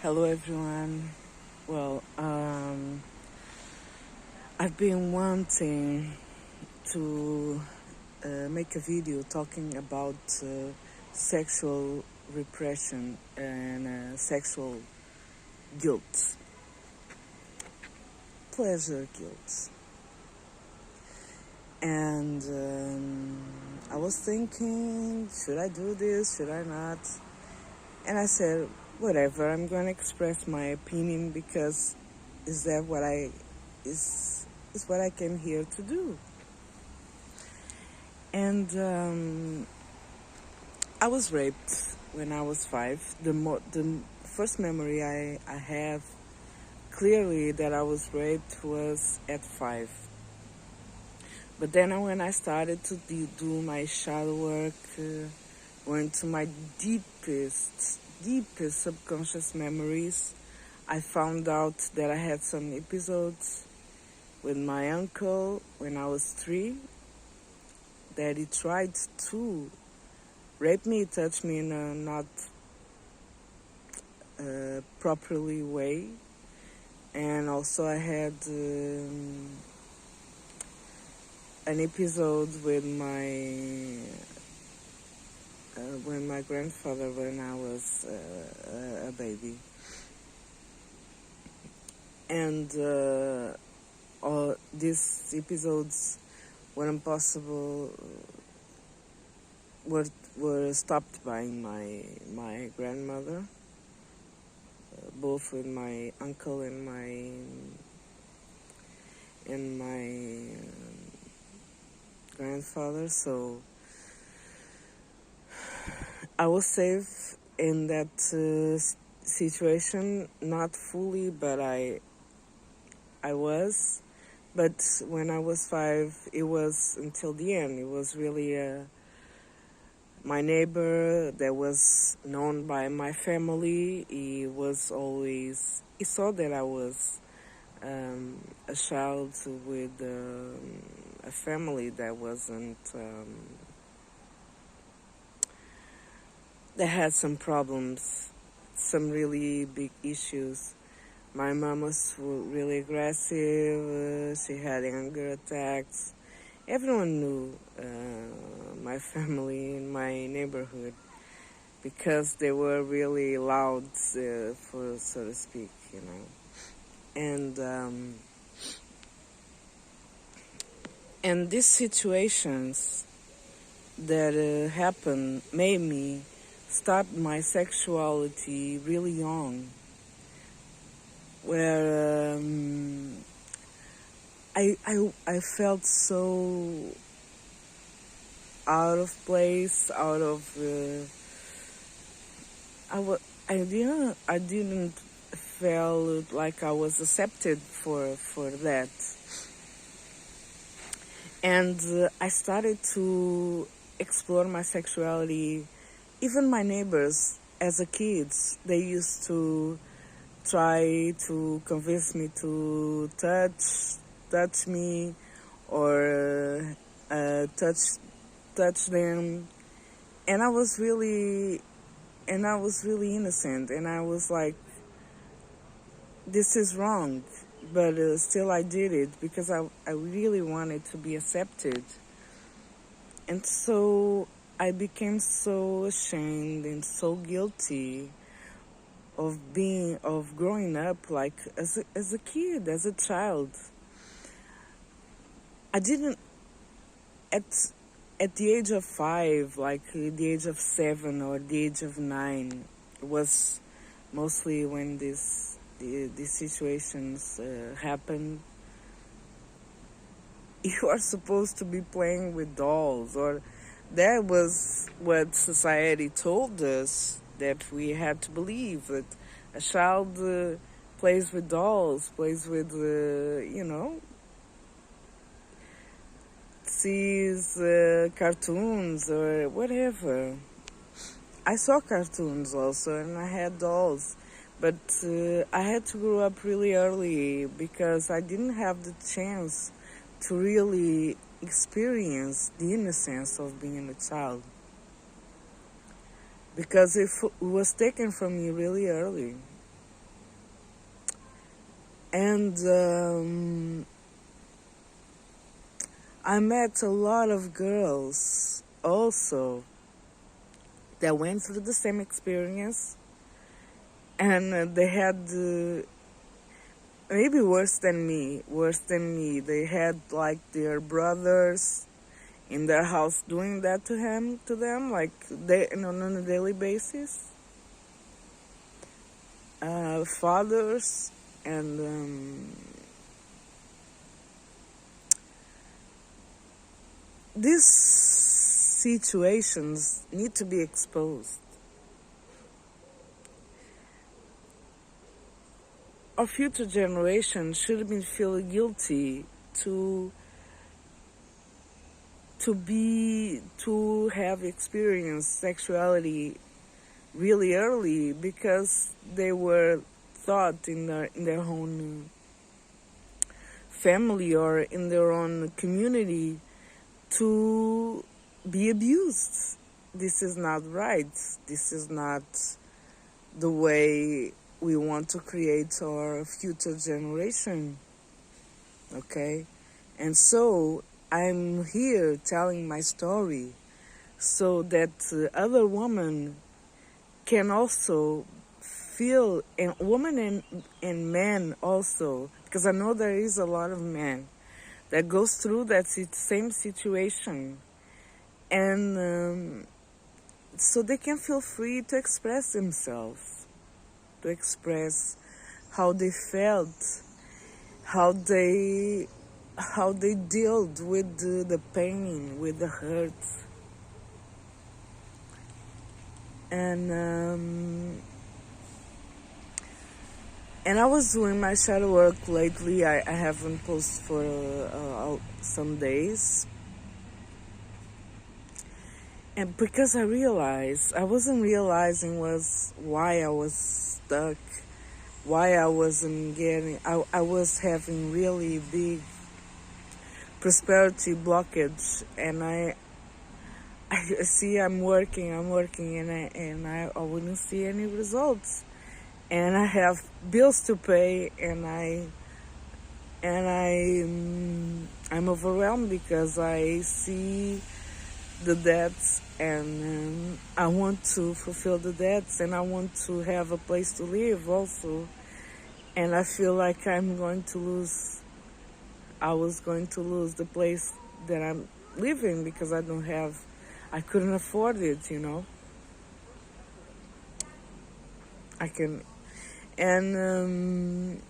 Hello everyone. Well, I've been wanting to make a video talking about sexual repression and sexual guilt, pleasure guilt. And I was thinking, should I do this? Should I not? And I said, whatever, I'm going to express my opinion because is what I came here to do. And I was raped when I was 5. The first memory I have clearly that I was raped was at 5. But then when I started to do my shadow work, went to my deepest subconscious memories, I found out that I had some episodes with my uncle when I was 3, that he tried to rape me, touch me in a not properly way. And also I had an episode with my grandfather when I was a baby. And all these episodes weren't possible, were stopped by my grandmother, both with my uncle and my grandfather. So I was safe in that situation, not fully, but I was. But when I was 5, it was until the end. It was really my neighbor that was known by my family. He saw that I was a child with a family that wasn't, that had some problems, some really big issues. My mom was really aggressive, she had anger attacks. Everyone knew my family in my neighborhood because they were really loud, for so to speak, you know. And these situations that happened made me start my sexuality really young, where I felt so out of place, I didn't feel like I was accepted for that. And I started to explore my sexuality. Even my neighbors, as a kid, they used to try to convince me to touch me or touch them. And I was really innocent, and I was like, this is wrong. But still I did it because I really wanted to be accepted. And so I became so ashamed and so guilty of growing up like as a kid, as a child. I didn't, at the age of 5, like the age of 7 or the age of 9, was mostly when these situations happen. You are supposed to be playing with dolls, or that was what society told us, that we had to believe, that a child plays with dolls, plays with, sees cartoons or whatever. I saw cartoons also, and I had dolls. But I had to grow up really early because I didn't have the chance to really experience the innocence of being a child. Because it was taken from me really early. And I met a lot of girls also that went through the same experience, and they had maybe worse than me. They had like their brothers in their house doing that to them, like they on a daily basis. Fathers and these situations need to be exposed. Our future generation shouldn't feel guilty to have experienced sexuality really early because they were taught in their own family or in their own community to be abused. This is not right. This is not the way we want to create our future generation. Okay? And so I'm here telling my story so that other women can also feel, and women and men also, because I know there is a lot of men that goes through that same situation, and so they can feel free to express themselves, to express how they felt, how they dealt with the pain, with the hurt. And I was doing my shadow work lately. I haven't posted for some days. And because I wasn't realizing was why I was stuck, why I wasn't getting, I was having really big prosperity blockage, and I see I'm working, and I wouldn't see any results. And I have bills to pay, and I'm overwhelmed because I see the debts, and I want to fulfill the debts, and I want to have a place to live also. And I feel like I was going to lose the place that I'm living because I couldn't afford it, I can, and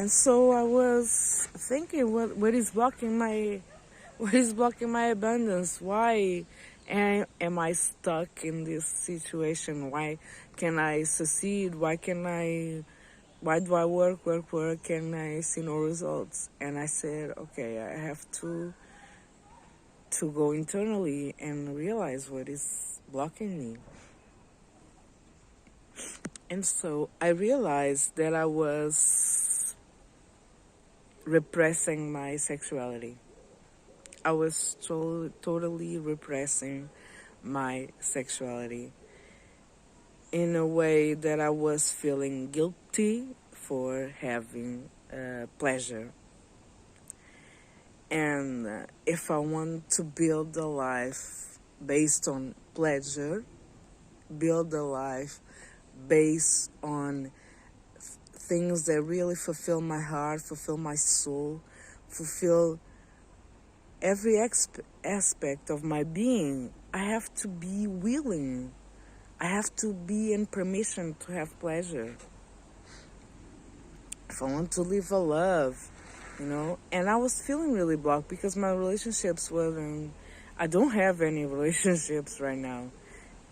so I was thinking, what is blocking my abundance? Why am I stuck in this situation? Why can I succeed? Why do I work, and I see no results? And I said, okay, I have to go internally and realize what is blocking me. And so I realized that I was repressing my sexuality. I was totally repressing my sexuality in a way that I was feeling guilty for having pleasure. And if I want to build a life based on pleasure, build a life based on things that really fulfill my heart, fulfill my soul, fulfill every aspect of my being, I have to be willing. I have to be in permission to have pleasure. If I want to live a love, and I was feeling really blocked because my relationships I don't have any relationships right now.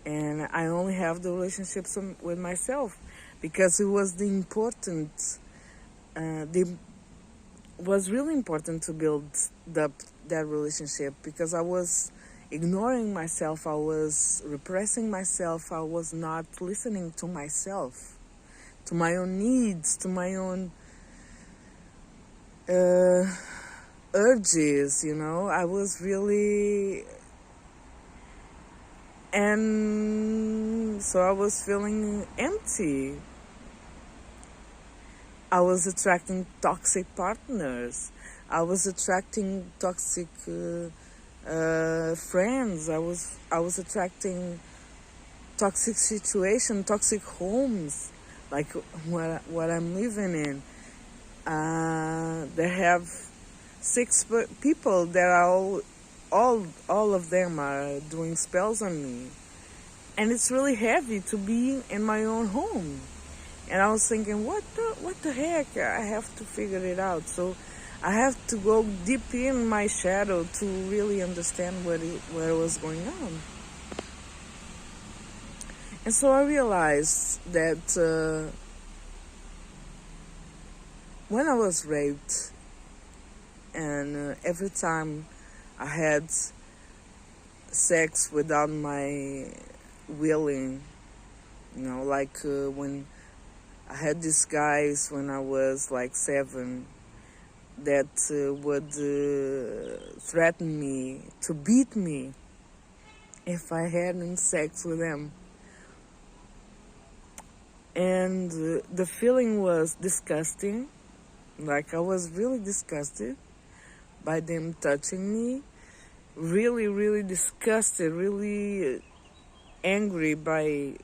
And I only have the relationships with myself because it was was really important to build that relationship, because I was ignoring myself, I was repressing myself, I was not listening to myself, to my own needs, to my own urges, I was really, and so I was feeling empty. I was attracting toxic partners. I was attracting toxic friends. I was attracting toxic situation, toxic homes, like what I'm living in. They have people that are all of them are doing spells on me, and it's really heavy to be in my own home. And I was thinking, what the heck? I have to figure it out. So I have to go deep in my shadow to really understand what was going on. And so I realized that when I was raped, and every time I had sex without my willing, like when I had these guys when I was like 7 that would threaten me to beat me if I had sex with them. And the feeling was disgusting. Like, I was really disgusted by them touching me. Really, really disgusted, really angry by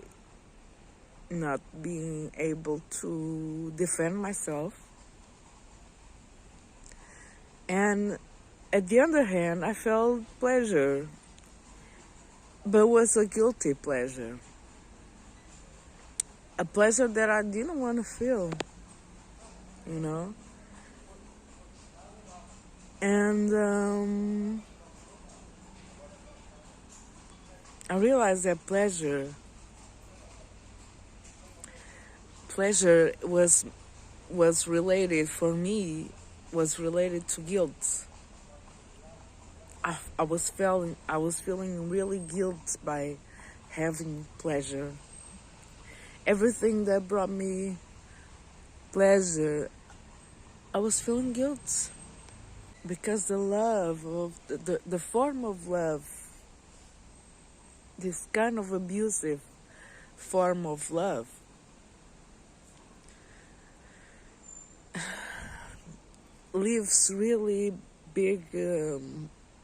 not being able to defend myself. And at the other hand, I felt pleasure, but it was a guilty pleasure. A pleasure that I didn't want to feel, And I realized that pleasure was related for me, was related to guilt. I was feeling really guilt by having pleasure. Everything that brought me pleasure, I was feeling guilt, because the love of the form of love, this kind of abusive form of love, leaves really big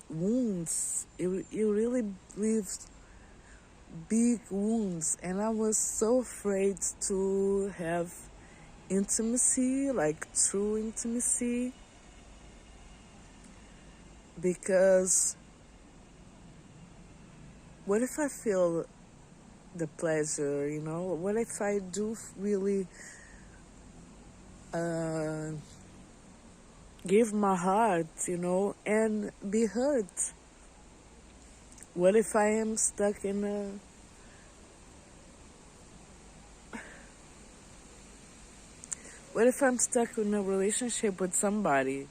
wounds. It really leaves big wounds, and I was so afraid to have intimacy, like true intimacy, because what if I feel the pleasure, what if I do really give my heart, and be hurt? What if I am stuck in a relationship with somebody,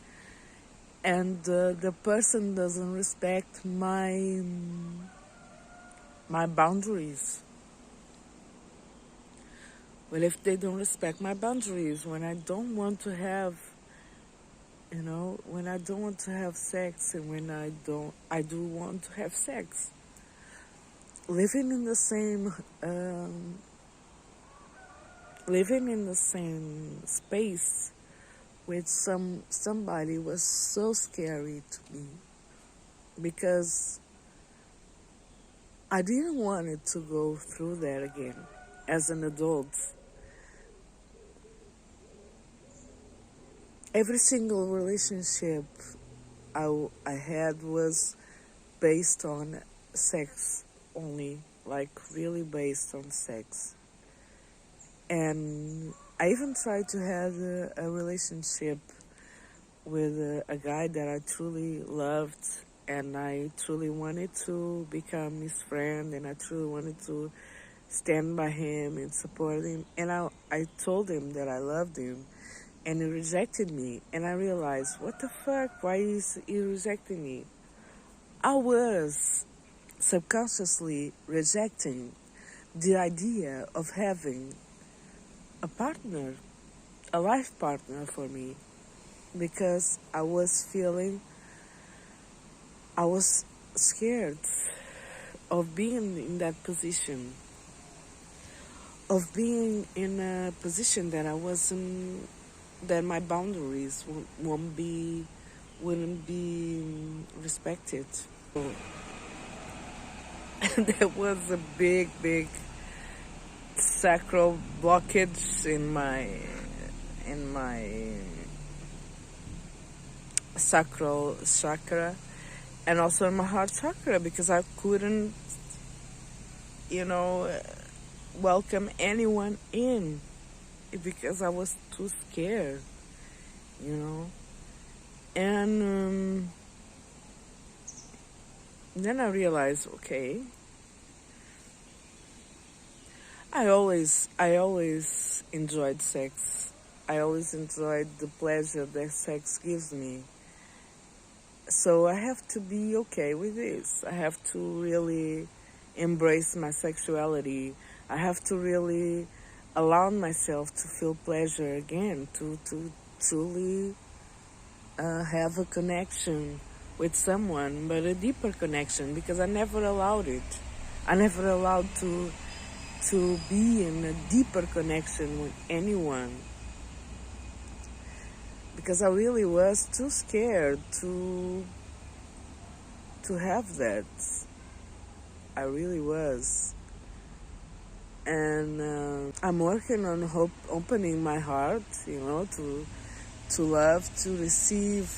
and the person doesn't respect my boundaries? What if they don't respect my boundaries when I don't want to have, when I don't want to have sex, and when I do want to have sex? Living in the same space with somebody was so scary to me, because I didn't want it to go through that again as an adult. Every single relationship I had was based on sex only, like really based on sex. And I even tried to have a relationship with a guy that I truly loved, and I truly wanted to become his friend, and I truly wanted to stand by him and support him. And I told him that I loved him, and he rejected me. And I realized, what the fuck? Why is he rejecting me? I was subconsciously rejecting the idea of having a partner, a life partner for me, because I was scared of being in that position. of being in a position that I wasn't, that my boundaries wouldn't be respected. So, there was a big sacral blockage in my sacral chakra, and also in my heart chakra, because I couldn't, you know, welcome anyone in, because I was too scared, you know. And then I realized, okay, I always enjoyed sex. I always enjoyed the pleasure that sex gives me. So I have to be okay with this. I have to really embrace my sexuality. I have to really allow myself to feel pleasure again, to truly have a connection with someone, but a deeper connection, because I never allowed it. I never allowed to be in a deeper connection with anyone, because I really was too scared to have that. I really was. And I'm working on opening my heart, you know, to love, to receive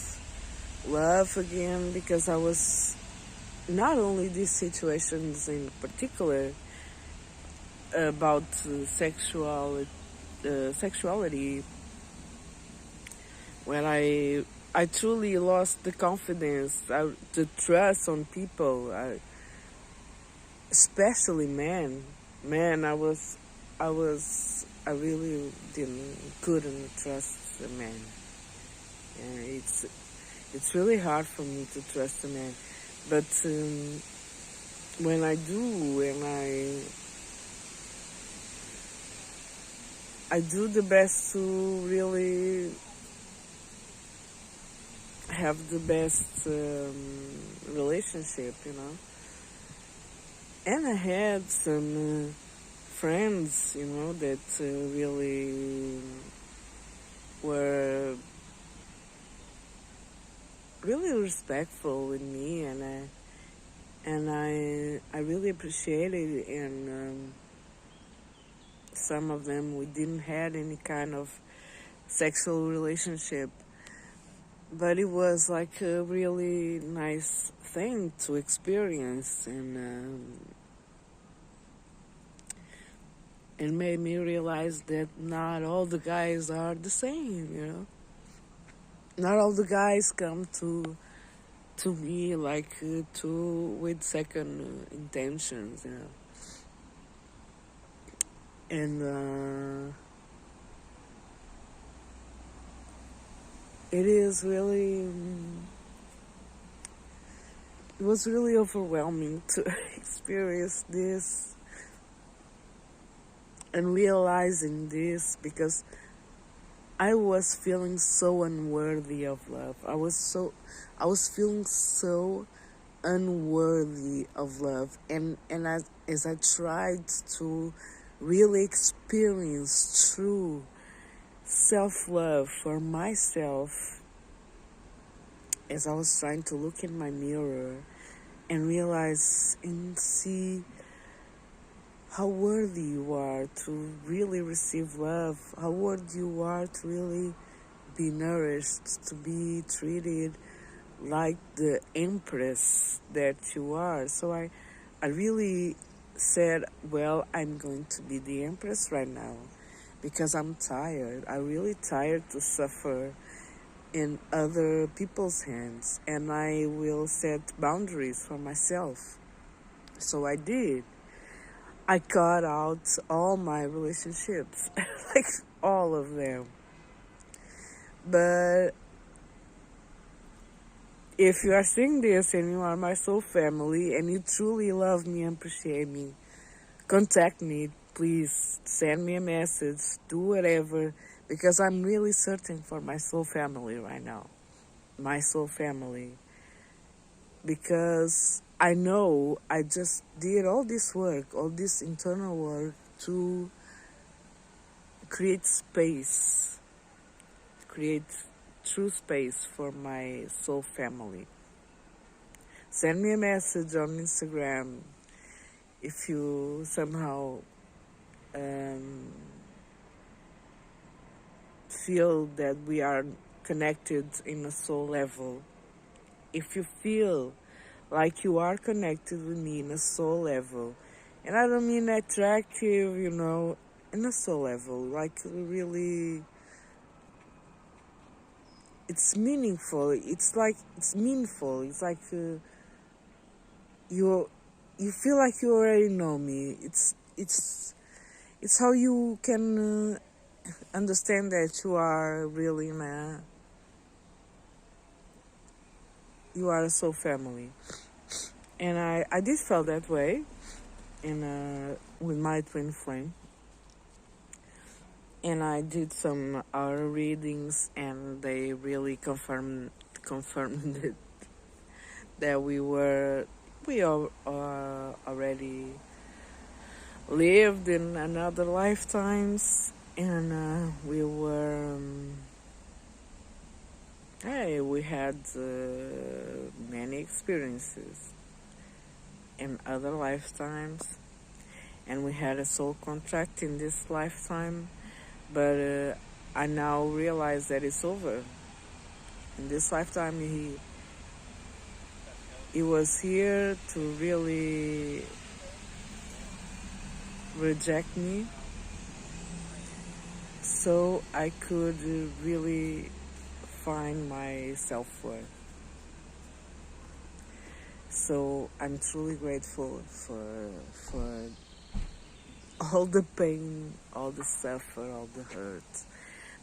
love again, because I was, not only these situations in particular about sexuality, when I truly lost the confidence, the trust on people, especially men. Man, I really couldn't trust a man. And it's really hard for me to trust a man, but when I do, and I do the best to really have the best relationship, you know. And I had some friends, you know, that really were really respectful with me, and I really appreciated it. And some of them, we didn't had any kind of sexual relationship, but it was like a really nice thing to experience, and made me realize that not all the guys are the same, you know. Not all the guys come to me like with second intentions, you know. And it is really, it was really overwhelming to experience this and realizing this, because I was feeling so unworthy of love. I was feeling so unworthy of love, and as I tried to really experience true self-love for myself, as I was trying to look in my mirror and realize and see how worthy you are to really receive love, how worthy you are to really be nourished, to be treated like the empress that you are. So I really said, well, I'm going to be the empress right now, because I'm tired. I'm really tired to suffer in other people's hands, and I will set boundaries for myself. So I did. I cut out all my relationships, like all of them. But if you are seeing this and you are my soul family and you truly love me and appreciate me, contact me, please. Send me a message, do whatever, because I'm really searching for my soul family right now. My soul family. Because I know I just did all this work, all this internal work, to create space, create true space for my soul family. Send me a message on Instagram if you somehow feel that we are connected in a soul level. If you feel like you are connected with me in a soul level, and I don't mean attractive, in a soul level, like really, it's meaningful. It's meaningful. It's like you feel like you already know me. It's how you can understand that you are really you are a soul family. And I did feel that way with my twin flame. And I did some aura readings, and they really confirmed it, that we already lived in another lifetimes, and we had many experiences in other lifetimes, and we had a soul contract in this lifetime, but I now realize that it's over. In this lifetime, he was here to really reject me, so I could really find my self-worth. So I'm truly grateful for all the pain, all the suffer, all the hurt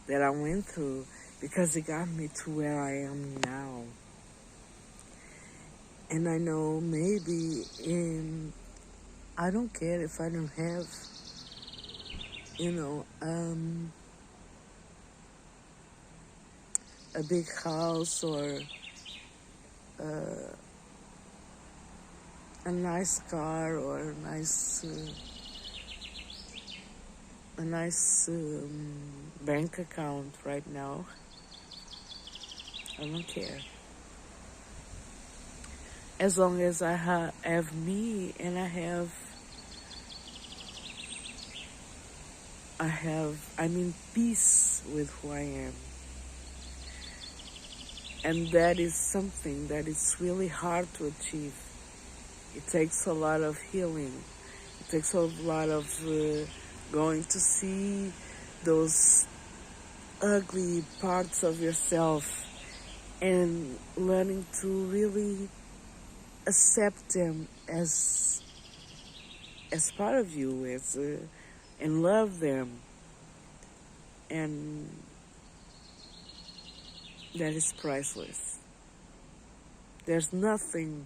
that I went through, because it got me to where I am now. And I know maybe I don't care if I don't have, a big house or a nice car or a nice bank account right now. I don't care. As long as I have me, and I'm in peace with who I am. And that is something that is really hard to achieve. It takes a lot of healing. It takes a lot of going to see those ugly parts of yourself and learning to really accept them as part of you, and love them. And that is priceless. There's nothing,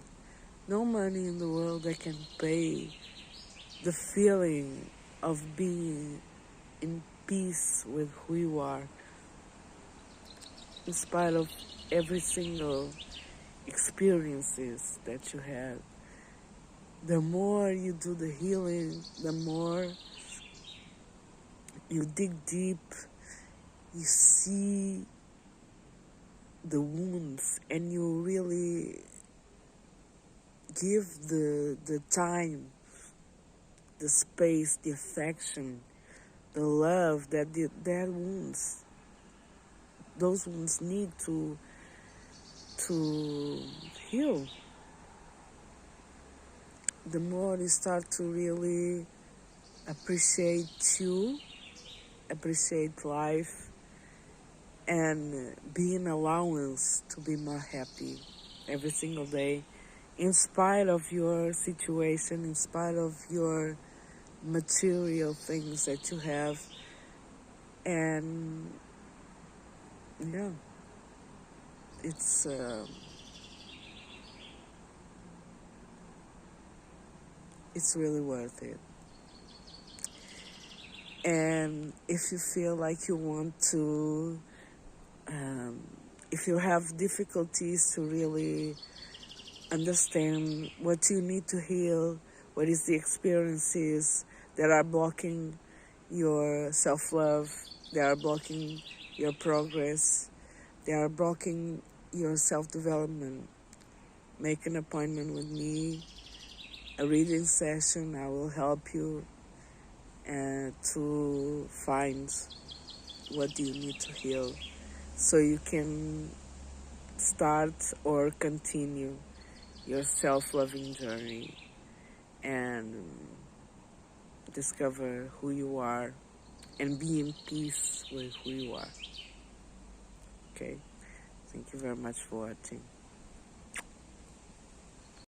no money in the world that can pay the feeling of being in peace with who you are, in spite of every single experiences that you have. The more you do the healing, the more you dig deep, you see the wounds, and you really give the time, the space, the affection, the love that those wounds need to heal. The more you start to really appreciate you, appreciate life, and be an allowance to be more happy every single day, in spite of your situation, in spite of your material things that you have. And yeah, it's really worth it. And if you feel like you want to, if you have difficulties to really understand what you need to heal, what is the experiences that are blocking your self-love. They are blocking your progress. They are blocking your self-development. Make an appointment with me, a reading session. I will help you to find what do you need to heal so you can start or continue your self-loving journey and discover who you are and be in peace with who you are. Okay? Thank you very much for watching.